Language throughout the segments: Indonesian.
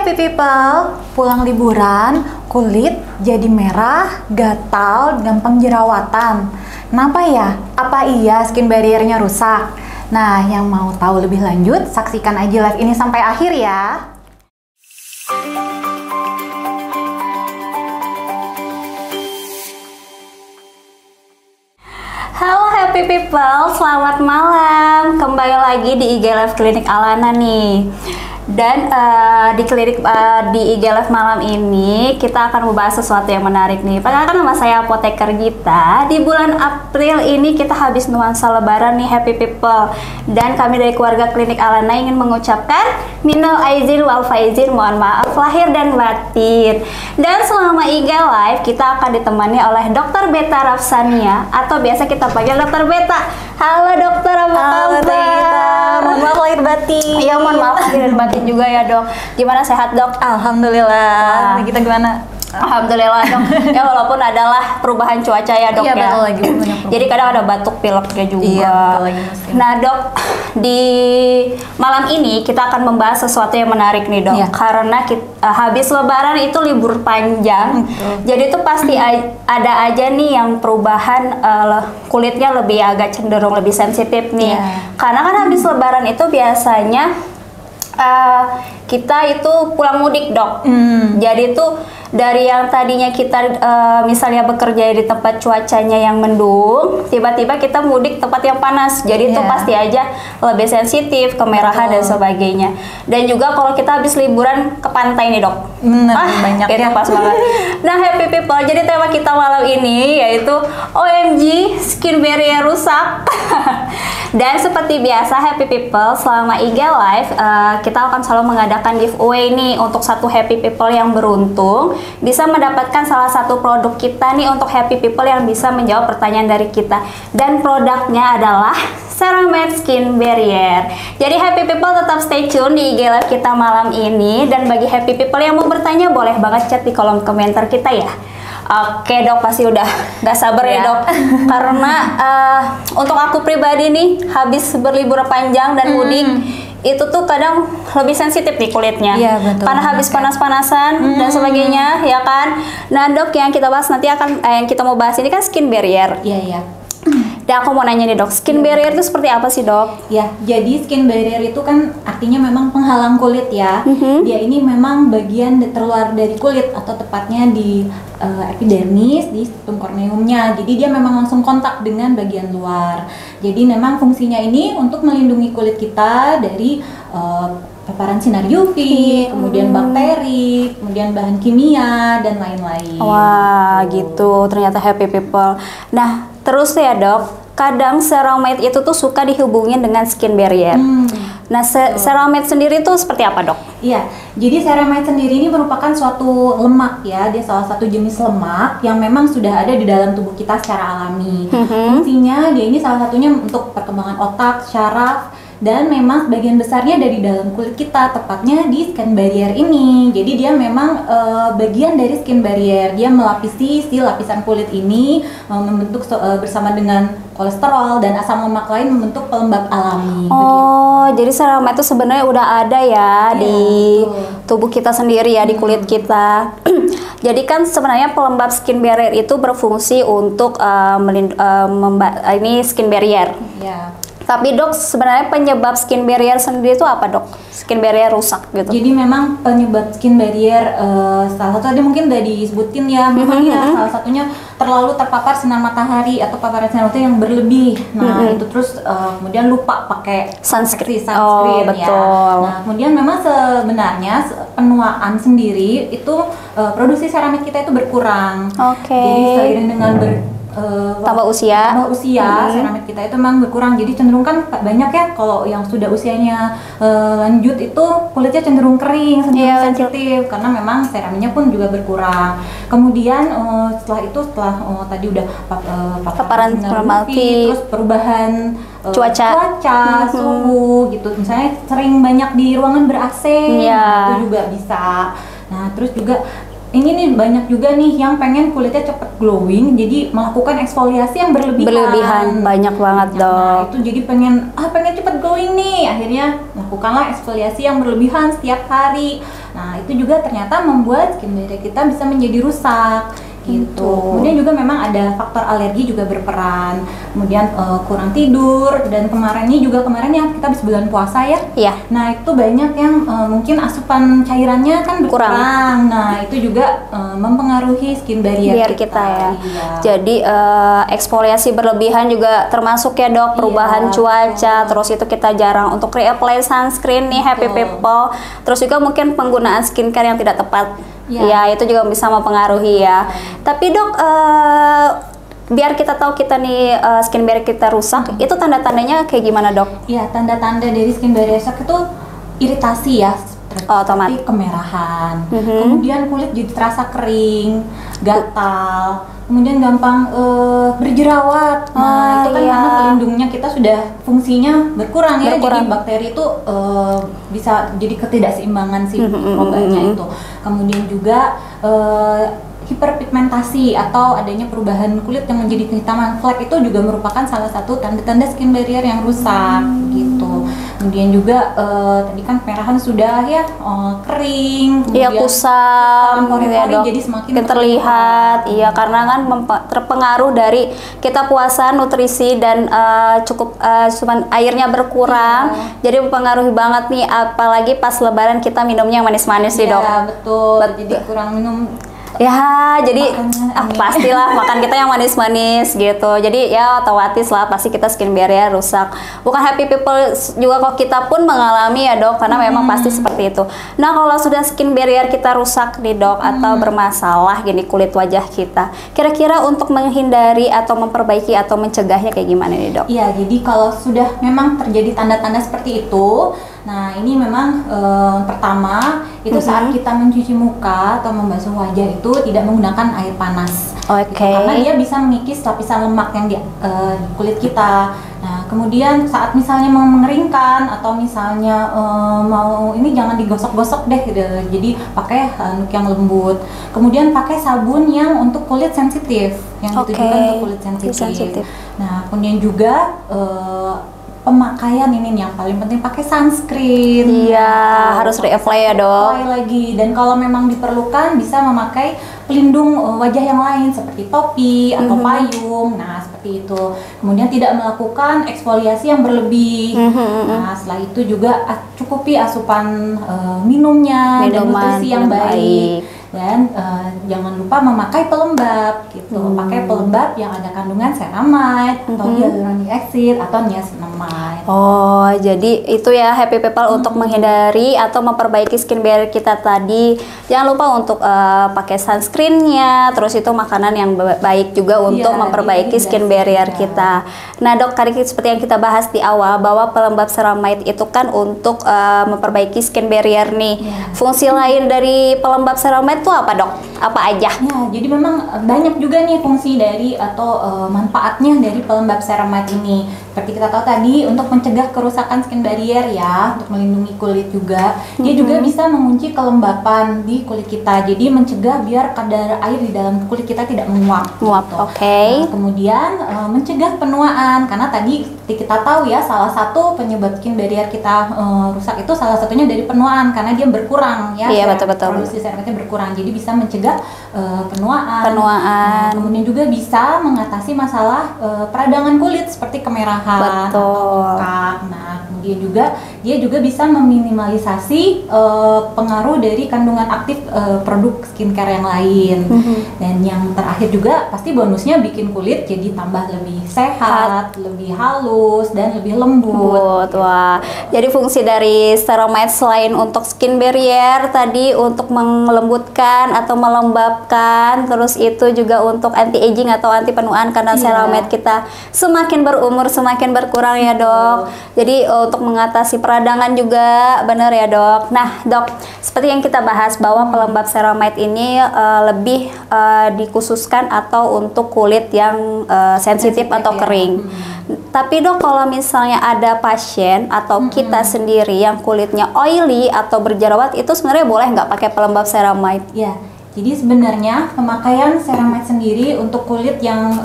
happy people, pulang liburan, kulit jadi merah, gatal, gampang jerawatan. Kenapa ya? Apa iya skin barriernya rusak? Nah, yang mau tahu lebih lanjut, saksikan aja live ini sampai akhir ya. Halo happy people, selamat malam. Kembali lagi di IG Live Klinik Alana nih. Dan di IG Live malam ini kita akan membahas sesuatu yang menarik nih. Perkenalkan nama saya Apoteker Gita. Di bulan April ini kita habis nuansa lebaran nih happy people. Dan kami dari keluarga Klinik Alana ingin mengucapkan minal aizin wal faizin, mohon maaf lahir dan batin. Dan selama IG Live kita akan ditemani oleh Dr. Beta Rafsania atau biasa kita panggil Dr. Beta. Halo dokter, apa kabar? Mohon maaf lahir batin. Iya, mohon maaf lahir dan batin juga ya dok. Gimana, sehat dok? Alhamdulillah. Kita gimana? Alhamdulillah dok. Ya walaupun adalah perubahan cuaca ya dok. Iya, ya. betul lagi. Jadi kadang ada batuk pileknya juga. Iya, betul lagi musim. Nah dok, di malam ini kita akan membahas sesuatu yang menarik nih dok. Iya. Karena habis lebaran itu libur panjang. Jadi itu pasti ada aja nih yang perubahan kulitnya lebih agak cenderung lebih sensitif nih. Iya. Karena kan habis lebaran itu biasanya kita itu pulang mudik dok. Jadi itu dari yang tadinya kita misalnya bekerja di tempat cuacanya yang mendung, tiba-tiba kita mudik tempat yang panas. Jadi itu pasti aja lebih sensitif, kemerahan dan sebagainya. Dan juga kalau kita habis liburan ke pantai nih dok. Banyak itu ya. pas banget. Nah happy people, jadi tema kita malam ini yaitu OMG skin barrier rusak. Dan seperti biasa happy people, selama IG Live kita akan selalu mengadakan giveaway nih untuk satu happy people yang beruntung bisa mendapatkan salah satu produk kita nih untuk happy people yang bisa menjawab pertanyaan dari kita. Dan produknya adalah Ceramide Skin Barrier. Jadi happy people tetap stay tune di IG Live kita malam ini. Dan bagi happy people yang mau bertanya boleh banget chat di kolom komentar kita ya. Oke dok, pasti udah gak sabar ya dok. Karena untuk aku pribadi nih habis berlibur panjang dan mudik itu tuh kadang lebih sensitif nih kulitnya. Iya, betul. Karena habis panas-panasan dan sebagainya ya kan. Nah dok, yang kita bahas nanti akan yang kita mau bahas ini kan skin barrier. Iya, iya. Dan aku mau nanya nih dok, skin barrier itu seperti apa sih dok? Ya, jadi skin barrier itu kan artinya memang penghalang kulit ya. Dia ini memang bagian terluar dari kulit atau tepatnya di epidermis, di stum corneumnya. Jadi dia memang langsung kontak dengan bagian luar. Jadi memang fungsinya ini untuk melindungi kulit kita dari paparan sinar UV, kemudian bakteri, kemudian bahan kimia dan lain-lain. Wah, gitu. Ternyata happy people. Nah, terus ya dok, kadang ceramide itu tuh suka dihubungin dengan skin barrier. Nah, ceramide sendiri tuh seperti apa dok? Iya, jadi ceramide sendiri ini merupakan suatu lemak ya, dia salah satu jenis lemak yang memang sudah ada di dalam tubuh kita secara alami. Fungsinya dia ini salah satunya untuk perkembangan otak, syaraf, dan memang sebagian besarnya dari dalam kulit kita, tepatnya di skin barrier ini. Jadi dia memang bagian dari skin barrier, dia melapisi si lapisan kulit ini, membentuk bersama dengan kolesterol dan asam lemak lain membentuk pelembab alami. Oh, jadi ceramide itu sebenarnya udah ada ya di tubuh kita sendiri ya, di kulit kita. Jadi kan sebenarnya pelembab skin barrier itu berfungsi untuk ini skin barrier. Ya. Tapi dok, sebenarnya penyebab skin barrier sendiri itu apa dok? Skin barrier rusak gitu. Jadi memang penyebab skin barrier salah satu tadi mungkin udah disebutin ya, memang ya salah satunya terlalu terpapar sinar matahari atau paparan sinar matahari yang berlebih. Nah itu terus kemudian lupa pakai sunscreen. Ya. Betul. Nah kemudian memang sebenarnya penuaan sendiri itu produksi ceramide kita itu berkurang. Jadi seiring dengan tambah usia, ceramide kita itu memang berkurang. Jadi cenderung kan banyak ya kalau yang sudah usianya lanjut itu kulitnya cenderung kering, sensitif karena memang ceramidnya pun juga berkurang. Kemudian setelah tadi udah paparan sinar UV, terus perubahan cuaca, suhu gitu. Misalnya sering banyak di ruangan ber-AC, itu juga bisa. Nah, terus juga ini nih banyak juga nih yang pengen kulitnya cepet glowing, jadi melakukan eksfoliasi yang berlebihan. Banyak banget Nah, dok. itu jadi pengen cepet glowing nih, akhirnya lakukanlah eksfoliasi yang berlebihan setiap hari. Nah, itu juga ternyata membuat skin barrier kita bisa menjadi rusak gitu. Kemudian juga memang ada faktor alergi juga berperan. Kemudian kurang tidur, dan kemarin yang kita habis bulan puasa ya. Iya. Nah, itu banyak yang mungkin asupan cairannya kan berkurang. Nah, itu juga mempengaruhi skin barrier kita ya. Iya. Jadi eksfoliasi berlebihan juga termasuk ya dok, perubahan cuaca, terus itu kita jarang untuk reapply sunscreen nih happy people. Terus juga mungkin penggunaan skincare yang tidak tepat. Ya, itu juga bisa mempengaruhi ya. Tapi dok, biar kita tahu kita nih skin barrier kita rusak, itu tanda-tandanya kayak gimana dok? Ya, tanda-tanda dari skin barrier rusak itu iritasi ya, otomatis kemerahan, kemudian kulit jadi terasa kering, gatal, kemudian gampang berjerawat. Nah, itu kan karena pelindungnya kita sudah fungsinya berkurang ya, jadi bakteri itu bisa jadi ketidakseimbangan si mikrobanya itu. Kemudian juga hiperpigmentasi atau adanya perubahan kulit yang menjadi kehitaman flek, itu juga merupakan salah satu tanda-tanda skin barrier yang rusak gitu. Kemudian juga tadi kan kemerahan sudah ya, kering, iya, kusam, pori-pori jadi semakin terlihat. Iya, karena kan terpengaruh dari kita puasa, nutrisi dan cukup airnya berkurang. Jadi mempengaruhi banget nih, apalagi pas lebaran kita minumnya yang manis-manis nih dok. Iya, betul. Jadi kurang minum. Ya, jadi pastilah makan kita yang manis-manis gitu. Jadi ya otomatis lah pasti kita skin barrier rusak. Bukan happy people juga, kok kita pun mengalami ya dok, karena memang pasti seperti itu. Nah, kalau sudah skin barrier kita rusak nih dok, atau bermasalah gini kulit wajah kita, kira-kira untuk menghindari atau memperbaiki atau mencegahnya kayak gimana nih dok? Iya, jadi kalau sudah memang terjadi tanda-tanda seperti itu, nah ini memang pertama itu saat kita mencuci muka atau membasuh wajah itu tidak menggunakan air panas. Gitu, karena dia bisa mengikis lapisan lemak yang di kulit kita. Nah, kemudian saat misalnya mau mengeringkan atau misalnya mau ini, jangan digosok-gosok deh gitu. Jadi pakai handuk yang lembut. Kemudian pakai sabun yang untuk kulit sensitif, yang ditujukan untuk kulit sensitif. Nah, kemudian juga pemakaian ini nih yang paling penting, pakai sunscreen. Iya, harus reapply ya dok. Reapply lagi, dan kalau memang diperlukan bisa memakai pelindung wajah yang lain seperti topi atau payung. Nah, seperti itu. Kemudian tidak melakukan eksfoliasi yang berlebih. Nah, setelah itu juga cukupi asupan minumnya dan nutrisi yang baik. Dan jangan lupa memakai pelembab gitu. Pakai pelembab yang ada kandungan ceramide atau hyaluronic acid atau niacinamide. Oh, jadi itu ya happy people untuk menghindari atau memperbaiki skin barrier kita tadi. Jangan lupa untuk pakai sunscreennya, terus itu makanan yang baik juga untuk memperbaiki skin barrier kita. Nah dok, tadi seperti yang kita bahas di awal bahwa pelembab ceramide itu kan untuk memperbaiki skin barrier nih. Fungsi lain dari pelembab ceramide itu apa dok? Apa aja? Ya, jadi memang banyak juga nih fungsi dari atau manfaatnya dari pelembab ceramide ini. Seperti kita tahu tadi, untuk mencegah kerusakan skin barrier ya, untuk melindungi kulit juga. Dia juga bisa mengunci kelembapan di kulit kita. Jadi mencegah biar kadar air di dalam kulit kita tidak menguap. Nah, kemudian mencegah penuaan, karena tadi kita tahu ya, salah satu penyebab skin barrier kita rusak itu salah satunya dari penuaan, karena dia berkurang ya. Iya, betul-betul. Produksi ceramide berkurang, jadi bisa mencegah penuaan. Nah, kemudian juga bisa mengatasi masalah peradangan kulit seperti kemerahan atau bengkak. Nah, kemudian juga dia juga bisa meminimalisasi pengaruh dari kandungan aktif produk skincare yang lain. Dan yang terakhir juga pasti bonusnya bikin kulit jadi tambah lebih sehat, lebih halus dan lebih lembut. Wah, jadi fungsi dari ceramide selain untuk skin barrier tadi untuk melembutkan atau melembabkan, terus itu juga untuk anti aging atau anti penuaan, karena ceramide kita semakin berumur semakin berkurang ya dok. Jadi untuk mengatasi peradangan juga, benar ya dok. Nah dok, seperti yang kita bahas bahwa pelembab ceramide ini lebih dikhususkan atau untuk kulit yang sensitif atau kering. Tapi dok, kalau misalnya ada pasien atau kita sendiri yang kulitnya oily atau berjerawat, itu sebenarnya boleh nggak pakai pelembab ceramide? Ya, Jadi sebenarnya pemakaian ceramide sendiri untuk kulit yang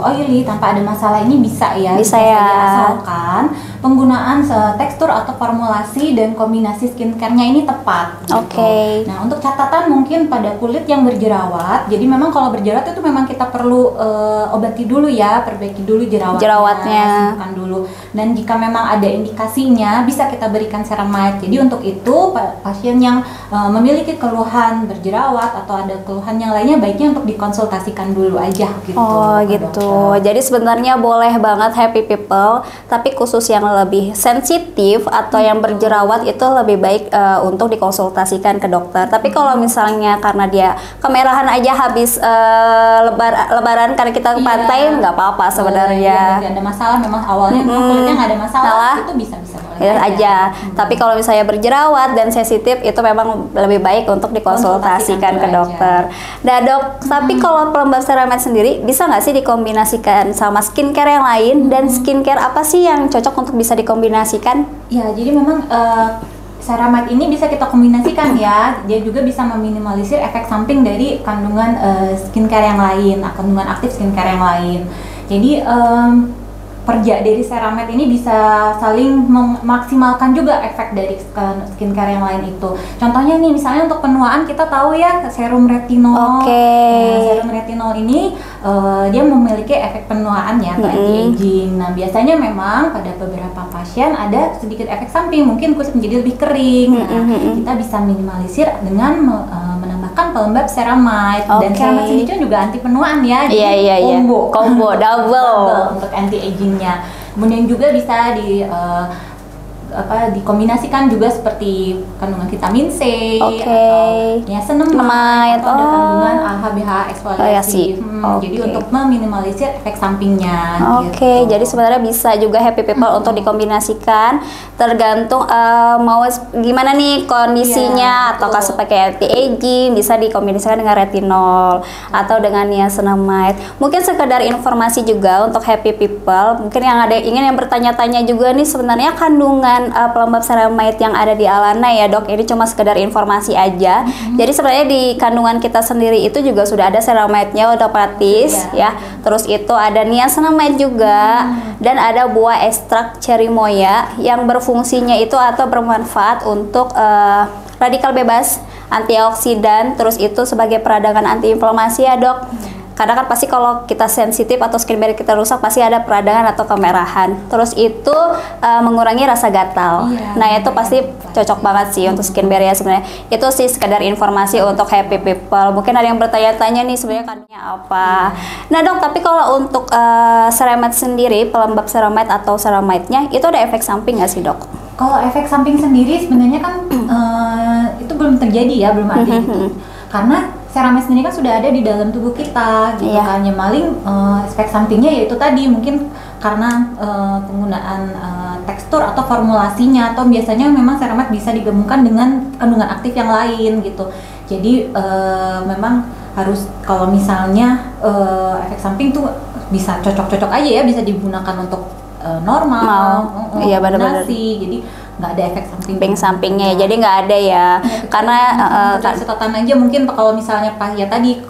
oily tanpa ada masalah ini bisa ya. Bisa ya. Asalkan penggunaan tekstur atau formulasi dan kombinasi skincare-nya ini tepat. Oke. Nah, untuk catatan mungkin pada kulit yang berjerawat. Jadi memang kalau berjerawat itu memang kita perlu obati dulu ya, perbaiki dulu jerawatnya, sembuhkan dulu. Dan jika memang ada indikasinya, bisa kita berikan ceramide. Jadi untuk itu pasien yang memiliki keluhan berjerawat atau ada keluhan yang lainnya, baiknya untuk dikonsultasikan dulu aja gitu. Oh gitu. Dokter. Jadi sebenarnya boleh banget happy people, tapi khusus yang lebih sensitif atau yang berjerawat itu lebih baik untuk dikonsultasikan ke dokter. Tapi kalau misalnya karena dia kemerahan aja habis lebaran karena kita ke pantai, nggak apa-apa sebenarnya. Nggak ada masalah, memang awalnya kulitnya nggak ada masalah, itu bisa boleh aja. Tapi kalau misalnya berjerawat dan sensitif itu memang lebih baik untuk dikonsultasikan ke dokter. Nah dok, tapi kalau pelembab ceramide sendiri bisa nggak sih dikombinasikan sama skincare yang lain, dan skincare apa sih yang cocok untuk bisa dikombinasikan? Ya, jadi memang ceramide ini bisa kita kombinasikan ya. Dia juga bisa meminimalisir efek samping dari kandungan skincare yang lain, kandungan aktif skincare yang lain. Jadi kerja dari ceramide ini bisa saling memaksimalkan juga efek dari skincare yang lain itu. Contohnya nih, misalnya untuk penuaan kita tahu ya serum retinol. Nah, serum retinol ini dia memiliki efek penuaan ya, atau anti-aging. Nah, biasanya memang pada beberapa pasien ada sedikit efek samping, mungkin kulit menjadi lebih kering. Nah, kita bisa minimalisir dengan menambahkan pelembab ceramide. Dan ceramide sendiri juga anti penuaan ya. Iya. Combo double untuk anti-aging. Kemudian juga bisa dikombinasikan juga seperti kandungan vitamin C atau niacinamide atau ada kandungan AHA/BH eksfoliasi. Jadi untuk meminimalisir efek sampingnya. Gitu. Jadi sebenarnya bisa juga happy people untuk dikombinasikan, tergantung mau gimana nih kondisinya, ataukah sebagai anti-aging bisa dikombinasikan dengan retinol atau dengan niacinamide. Mungkin sekedar informasi juga untuk happy people, mungkin yang ingin bertanya-tanya juga nih, sebenarnya kandungan pelembab ceramide yang ada di Alana ya dok, ini cuma sekedar informasi aja. Jadi sebenarnya di kandungan kita sendiri itu juga sudah ada ceramide-nya otomatis ya. Terus itu ada niacinamide juga, dan ada buah ekstrak cherimoya yang berfungsinya itu atau bermanfaat untuk radikal bebas, antioksidan, terus itu sebagai peradangan antiinflamasi ya dok. Karena kan pasti kalau kita sensitif atau skin barrier kita rusak pasti ada peradangan atau kemerahan. Terus itu mengurangi rasa gatal. Nah itu pasti cocok banget sih untuk skin barrier sebenarnya. Itu sih sekedar informasi untuk happy people. Mungkin ada yang bertanya-tanya nih sebenarnya kandungnya apa. Nah dok, tapi kalau untuk ceramide sendiri, pelembab ceramide atau ceramide-nya itu ada efek samping nggak sih dok? Kalau efek samping sendiri sebenarnya kan itu belum terjadi ya, belum ada gitu. Karena ceramide sendiri kan sudah ada di dalam tubuh kita gitu kan. Yang paling efek sampingnya yaitu tadi mungkin karena penggunaan tekstur atau formulasinya, atau biasanya memang ceramide bisa digabungkan dengan kandungan aktif yang lain gitu. Jadi memang harus, kalau misalnya efek samping tuh bisa cocok-cocok aja ya, bisa digunakan untuk normal, iya benar-benar. Jadi nggak ada efek sampingnya, jadi nggak ada ya. Karena catatan aja mungkin kalau misalnya pas ya tadi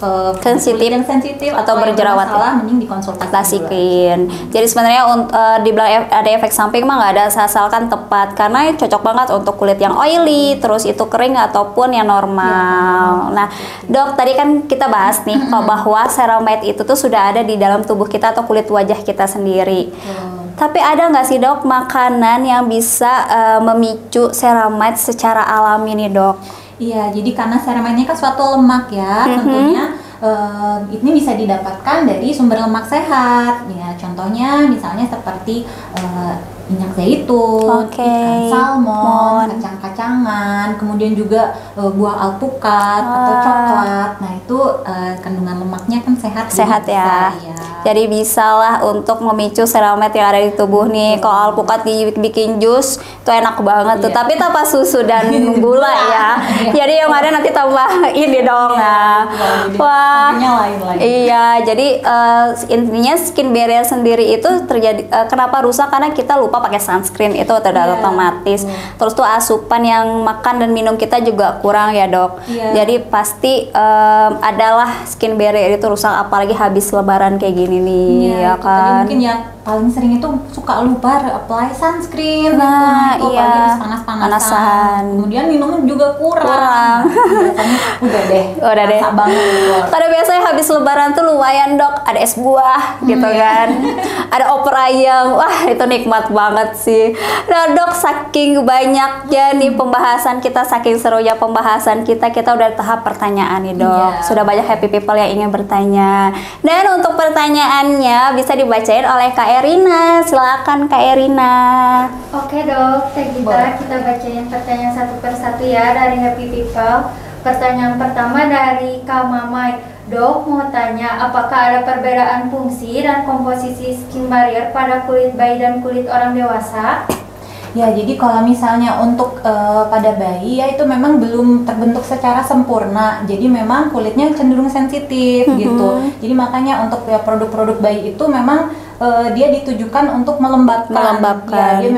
sensitif atau berjerawat, mending dikonsultasikan. Jadi sebenarnya dibilang ada efek samping mah nggak ada, asalkan tepat, karena cocok banget untuk kulit yang oily, terus itu kering ataupun yang normal. Nah dok, tadi kan kita bahas nih bahwa ceramide itu tuh sudah ada di dalam tubuh kita atau kulit wajah kita sendiri. Tapi ada nggak sih dok makanan yang bisa memicu ceramide secara alami nih dok? Iya, jadi karena ceramide-nya kan suatu lemak ya, tentunya ini bisa didapatkan dari sumber lemak sehat. Ya, contohnya misalnya seperti minyak zaitun, ikan salmon, kacang-kacangan, kemudian juga buah alpukat atau coklat. Nah itu kandungan lemaknya kan sehat ya. Jadi bisalah untuk memicu ceramide yang ada di tubuh nih. Kalau alpukat dibikin jus itu enak banget tuh, tapi tanpa susu dan gula ya. Jadi yang ada nanti tambah ini dong. Wah, iya. Jadi intinya skin barrier sendiri itu terjadi kenapa rusak, karena kita lupa lupa pakai sunscreen itu udah otomatis. Terus tuh asupan yang makan dan minum kita juga kurang ya dok. Jadi pasti adalah skin barrier itu rusak, apalagi habis lebaran kayak gini nih ya kan. Mungkin yang paling sering itu suka lupa apply sunscreen. Nah gitu. iya, panas-panasan. Kemudian minumnya juga kurang. Biasanya udah deh banget gitu. Karena biasanya habis lebaran tuh lumayan dok, ada es buah gitu kan, ada opor ayam, wah itu nikmat banget sih. Nah dok, saking banyaknya nih pembahasan kita, saking serunya pembahasan kita udah tahap pertanyaan nih dok. Sudah banyak happy people yang ingin bertanya, dan untuk pertanyaannya bisa dibacain oleh Kak Erina. Silakan Kak Erina. Oke dok, kita bacain pertanyaan satu persatu ya dari happy people. Pertanyaan pertama dari Kak Mamai. Dok, mau tanya apakah ada perbedaan fungsi dan komposisi skin barrier pada kulit bayi dan kulit orang dewasa? Ya, jadi kalau misalnya untuk pada bayi ya itu memang belum terbentuk secara sempurna. Jadi memang kulitnya cenderung sensitif gitu. Jadi makanya untuk ya produk-produk bayi itu memang dia ditujukan untuk melembabkan. Ya, dia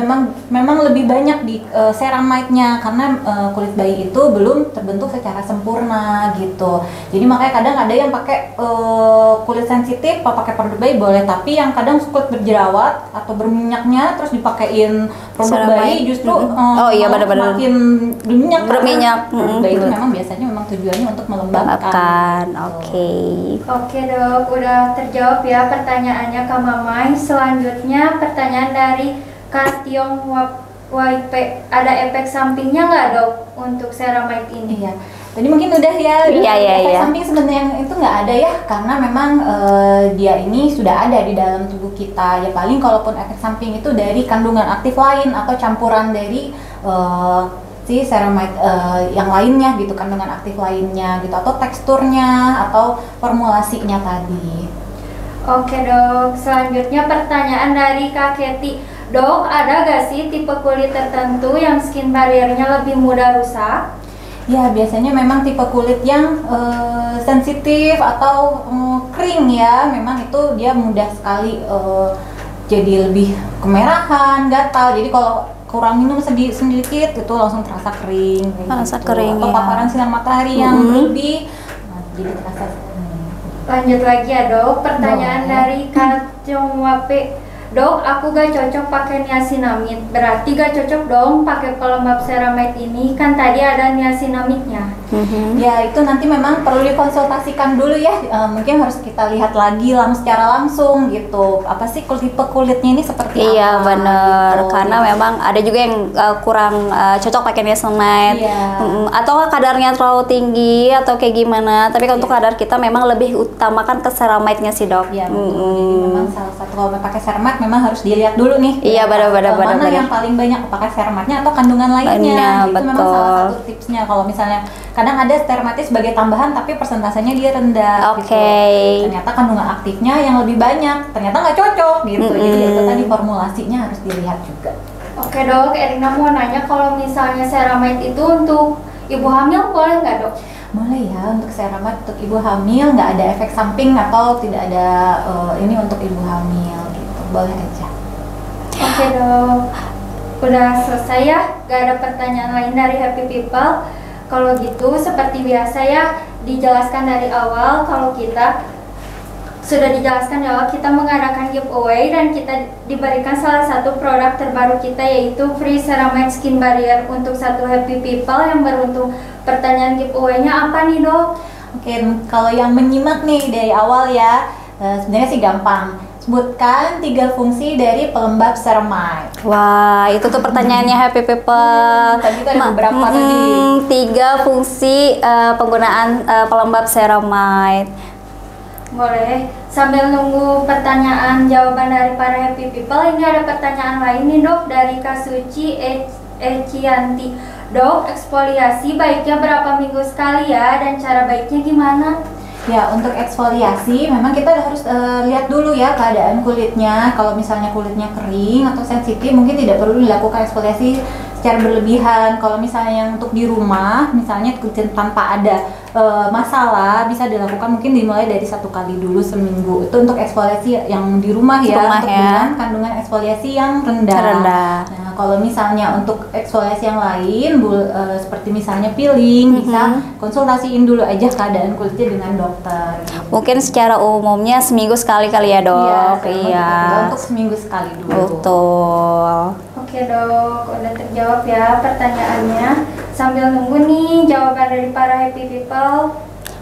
memang lebih banyak di ceramide-nya karena kulit bayi itu belum terbentuk secara sempurna gitu. Jadi makanya kadang ada yang pakai kulit sensitif, pakai produk bayi boleh, tapi yang kadang kulit berjerawat atau berminyaknya terus dipakein produk bayi justru makin berminyak. Produk bayi itu memang biasanya tujuannya untuk melembabkan. Oke dok, udah terjawab ya pertanyaannya Kak Mamai. Selanjutnya pertanyaan dari Kak Tiong WP, ada efek sampingnya nggak dok untuk ceramide ini? Iya. Tadi mungkin udah ya. Efek samping sebenarnya itu nggak ada ya, karena memang dia ini sudah ada di dalam tubuh kita. Ya paling kalaupun efek samping itu dari kandungan aktif lain atau campuran dari si ceramide yang lainnya gitu, kandungan aktif lainnya gitu, atau teksturnya atau formulasinya tadi. Oke dok, selanjutnya pertanyaan dari Kak Keti. Dok, ada gak sih tipe kulit tertentu yang skin barriernya lebih mudah rusak? Ya, biasanya memang tipe kulit yang sensitif atau kering ya, memang itu dia mudah sekali jadi lebih kemerahan, gatal. Jadi kalau kurang minum sedikit itu langsung terasa kering. Kering atau paparan sinar matahari yang berlebih, jadi terasa. Lanjut lagi ya dok, pertanyaan dari Kak Wape. Dok, aku gak cocok pakai niacinamide, berarti gak cocok dong pakai pelembab ceramide ini, kan tadi ada niacinamide-nya. Ya itu nanti memang perlu dikonsultasikan dulu ya, mungkin harus kita lihat lagi secara langsung gitu, apa sih tipe kulitnya ini seperti apa. Iya bener, gitu. Karena memang ada juga yang kurang cocok pakai niacinamide, atau kadarnya terlalu tinggi atau kayak gimana. Tapi untuk kadar kita memang lebih utamakan ke ceramide-nya sih dok. Iya betul. Jadi memang salah satu kalau pakai ceramide memang harus dilihat dulu nih. Iya benar-benar. Mana yang paling banyak pakai ceramide-nya atau kandungan lainnya. Itu memang salah satu tipsnya. Kalau misalnya kadang ada ceramide sebagai tambahan tapi persentasenya dia rendah. Gitu. Ternyata kandungan aktifnya yang lebih banyak. Ternyata nggak cocok gitu. Jadi itu tadi formulasinya harus dilihat juga. Oke dok, Erina mau nanya kalau misalnya ceramide itu untuk ibu hamil boleh nggak dok? Boleh ya, untuk ceramide untuk ibu hamil nggak ada efek samping atau tidak ada ini untuk ibu hamil gitu. Boleh aja. Oke dok, udah selesai ya, gak ada pertanyaan lain dari happy people. Kalau gitu seperti biasa ya, dijelaskan dari awal kalau kita sudah dijelaskan di awal kita mengadakan giveaway dan kita diberikan salah satu produk terbaru kita yaitu free ceramide skin barrier untuk satu happy people yang beruntung. Pertanyaan giveaway-nya apa nih dok? Oke, kalau yang menyimak nih dari awal ya, sebenarnya sih gampang. Sebutkan 3 fungsi dari pelembab ceramide. Wah, itu tuh pertanyaannya happy people. Tadi ada beberapa tadi. 3 fungsi penggunaan pelembab ceramide. Boleh. Sambil nunggu pertanyaan jawaban dari para happy people, ini ada pertanyaan lain nih dok dari Kak Suci Ecianti. Dok, eksfoliasi baiknya berapa minggu sekali ya, dan cara baiknya gimana? Ya, untuk eksfoliasi memang kita harus lihat dulu ya keadaan kulitnya. Kalau misalnya kulitnya kering atau sensitif, mungkin tidak perlu dilakukan eksfoliasi secara berlebihan. Kalau misalnya untuk di rumah, misalnya tanpa ada masalah, bisa dilakukan mungkin dimulai dari 1 kali dulu seminggu. Itu untuk eksfoliasi yang di rumah ya, Rumah untuk ya. dengan kandungan eksfoliasi yang rendah. Nah, kalau misalnya untuk eksfoliasi yang lain, seperti misalnya peeling, bisa konsultasiin dulu aja keadaan kulitnya dengan dokter. Mungkin secara umumnya seminggu sekali kali ya dok. Iya. Untuk seminggu sekali dulu. Betul. Oke dok, udah terjawab ya pertanyaannya. Sambil nunggu nih jawaban dari para happy people.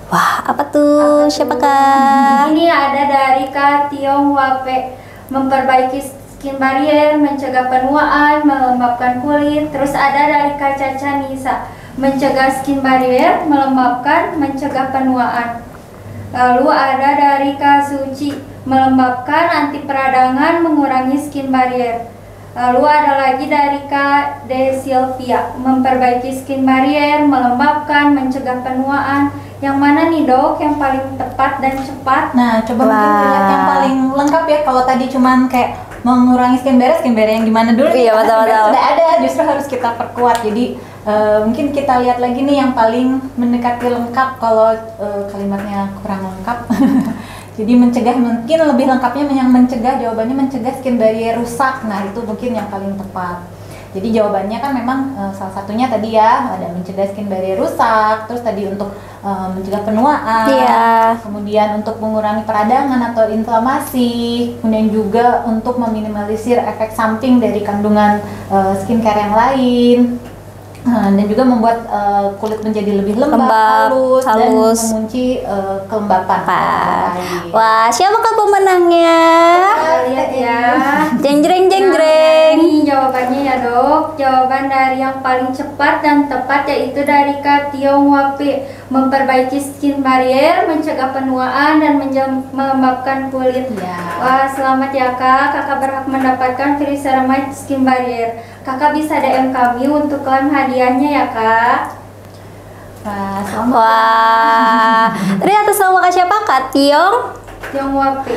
Wah, apa tuh? Siapakah? Ini ada dari Kak Tiong Wape. Memperbaiki skin barrier, mencegah penuaan, melembabkan kulit. Terus ada dari Kak Caca Nisa. Mencegah skin barrier, melembabkan, mencegah penuaan. Lalu ada dari Kak Suci. Melembabkan, anti peradangan, mengurangi skin barrier. Lalu ada lagi dari Kak De Silvia, memperbaiki skin barrier, melembabkan, mencegah penuaan. Yang mana nih dok yang paling tepat dan cepat? Nah, coba mungkin dilihat yang paling lengkap ya. Kalau tadi cuman kayak mengurangi skin barrier yang gimana dulu? Iya, betul-betul. Sudah ada, justru harus kita perkuat. Jadi mungkin kita lihat lagi nih yang paling mendekati lengkap. Kalau kalimatnya kurang lengkap. Jadi mencegah, mungkin lebih lengkapnya yang mencegah, jawabannya mencegah skin barrier rusak. Nah, itu mungkin yang paling tepat. Jadi jawabannya kan memang salah satunya tadi ya, ada mencegah skin barrier rusak, terus tadi untuk mencegah penuaan, kemudian untuk mengurangi peradangan atau inflamasi, kemudian juga untuk meminimalisir efek samping dari kandungan skincare yang lain. Dan juga membuat kulit menjadi lebih lembab, halus, dan mengunci kelembapan. Wah, siapakah pemenangnya? Kita lihat ya. Jeng jreng jeng Nah, jreng. ini jawabannya ya dok. Jawaban dari yang paling cepat dan tepat yaitu dari Kak Tiong Wape. Memperbaiki skin barrier, mencegah penuaan, dan melembabkan kulit. Wah, selamat ya kak. Kakak berhak mendapatkan free ceramide skin barrier. Kakak bisa DM kami untuk klaim hadiahnya ya kak. Wah, tadi atas nama Kak siapa? Kak Tiong? Tiong Wape.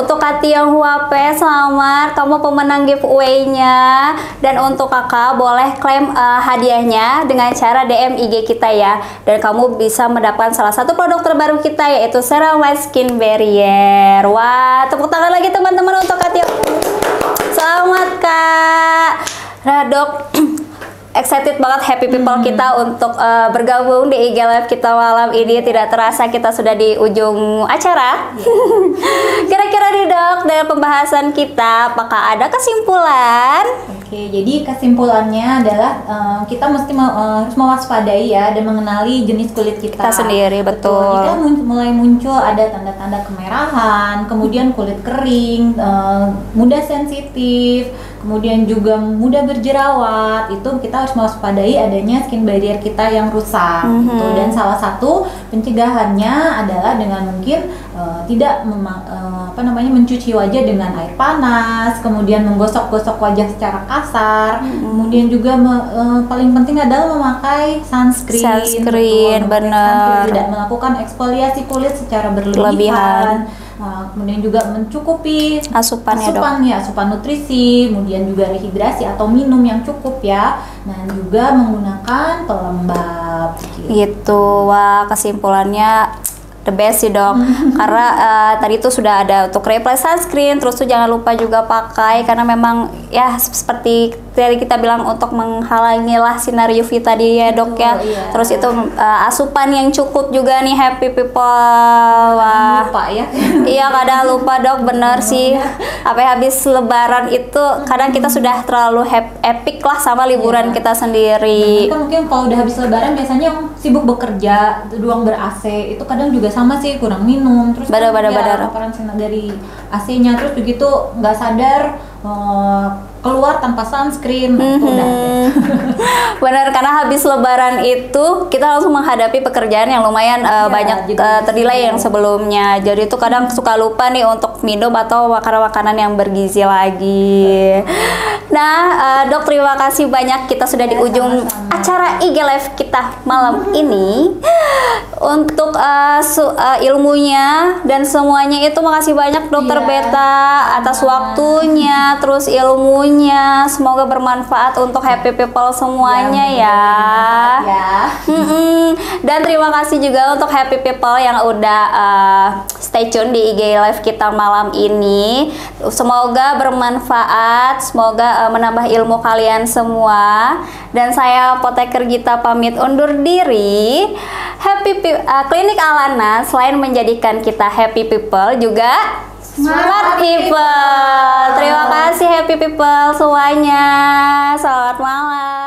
Untuk Kak Tiong Wape, selamat, kamu pemenang giveaway-nya. Dan untuk kakak boleh klaim hadiahnya dengan cara DM IG kita ya. Dan kamu bisa mendapatkan salah satu produk terbaru kita yaitu Ceramide Skin Barrier. Wah, tepuk tangan lagi teman-teman untuk Kak Tiong. Selamat Kak. Nah dok, excited banget happy people kita untuk bergabung di IG Live kita malam ini. Tidak terasa kita sudah di ujung acara. Kira-kira nih dok, dari pembahasan kita apakah ada kesimpulan? Oke, jadi kesimpulannya adalah kita mesti harus mewaspadai ya dan mengenali jenis kulit kita Sendiri, betul. Jika mulai muncul ada tanda-tanda kemerahan, kemudian kulit kering, mudah sensitif, kemudian juga mudah berjerawat, itu kita harus mewaspadai adanya skin barrier kita yang rusak. Gitu. Dan salah satu pencegahannya adalah dengan mungkin tidak mencuci wajah dengan air panas, kemudian menggosok-gosok wajah secara kasar, kemudian juga paling penting adalah memakai sunscreen, benar. Tidak melakukan eksfoliasi kulit secara berlebihan. Kemudian juga mencukupi asupan nutrisi, kemudian juga rehidrasi atau minum yang cukup ya, dan juga menggunakan pelembab gitu. Wah, kesimpulannya the best sih dok. Karena tadi tuh sudah ada untuk replace sunscreen, terus tuh jangan lupa juga pakai karena memang ya seperti tadi kita bilang untuk menghalangi lah sinar UV tadi ya dok ya. Iya. Terus itu asupan yang cukup juga nih happy people. Wah, lupa ya. Iya kadang lupa dok, bener sih. Habis lebaran itu kadang kita sudah terlalu epic lah sama liburan kita sendiri. Kan mungkin kalau udah habis lebaran biasanya sibuk bekerja, ruang ber-AC itu kadang juga sama sih, kurang minum, terus paparan sinar dari AC-nya, terus begitu nggak sadar keluar tanpa sunscreen. Itu udah benar, karena habis lebaran itu kita langsung menghadapi pekerjaan yang lumayan banyak terdelay yang sebelumnya, jadi itu kadang suka lupa nih untuk minum atau makanan-makanan yang bergizi lagi. Nah dok, terima kasih banyak, kita sudah di ujung acara IG Live kita malam ini. Untuk ilmunya dan semuanya itu makasih banyak dokter Beta atas waktunya, terus ilmunya informasinya. Semoga bermanfaat untuk happy people semuanya ya. Dan terima kasih juga untuk happy people yang udah stay tune di IG live kita malam ini. Semoga bermanfaat, semoga menambah ilmu kalian semua. Dan saya Apoteker Gita pamit undur diri. Klinik Alana selain menjadikan kita happy people juga smart people. Terima kasih happy people semuanya. Selamat malam.